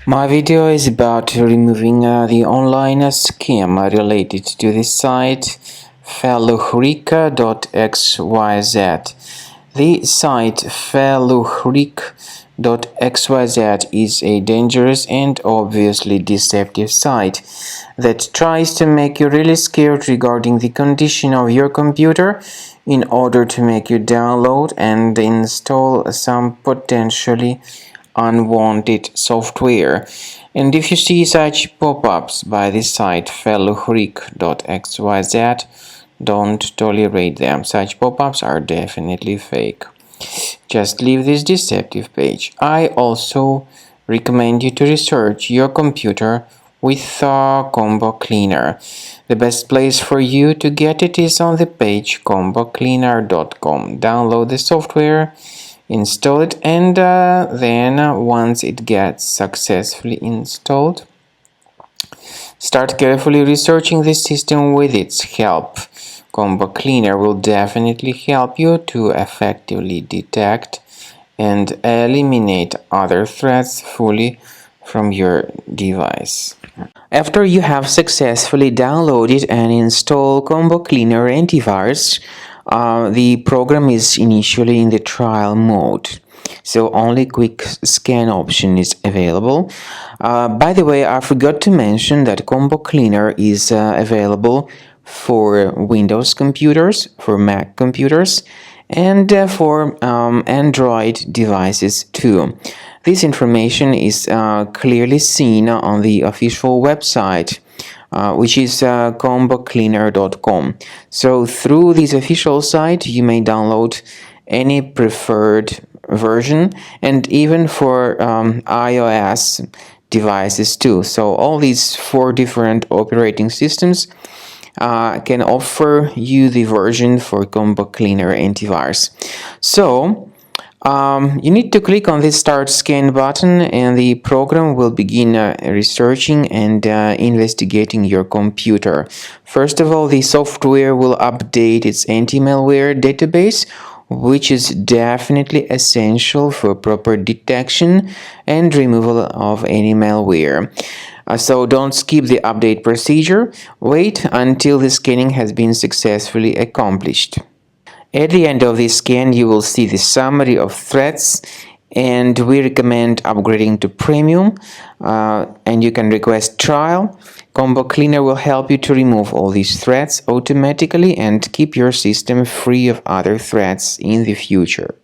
My video is about removing the online scam related to the site Faluhric.xyz. The site Faluhric.xyz is a dangerous and obviously deceptive site that tries to make you really scared regarding the condition of your computer in order to make you download and install some potentially unwanted software. And if you see such pop-ups by the site Faluhric.xyz, don't tolerate them. Such pop-ups are definitely fake. Just leave this deceptive page. I also recommend you to research your computer with Combo Cleaner. The best place for you to get it is on the page combocleaner.com. Download the software, install it, and then once it gets successfully installed, start carefully researching the system with its help. Combo Cleaner will definitely help you to effectively detect and eliminate other threats fully from your device. After you have successfully downloaded and installed Combo Cleaner antivirus, the program is initially in the trial mode, so only quick scan option is available. By the way, I forgot to mention that Combo Cleaner is available for Windows computers, for Mac computers, and for Android devices too. This information is clearly seen on the official website, which is combocleaner.com. So through this official site, you may download any preferred version, and even for iOS devices too. So all these 4 different operating systems can offer you the version for Combo Cleaner antivirus. So you need to click on this Start Scan button, and the program will begin researching and investigating your computer. First of all, the software will update its anti-malware database, which is definitely essential for proper detection and removal of any malware. So don't skip the update procedure. Wait until the scanning has been successfully accomplished. At the end of the scan, you will see the summary of threats, and we recommend upgrading to Premium, and you can request trial. Combo Cleaner will help you to remove all these threats automatically and keep your system free of other threats in the future.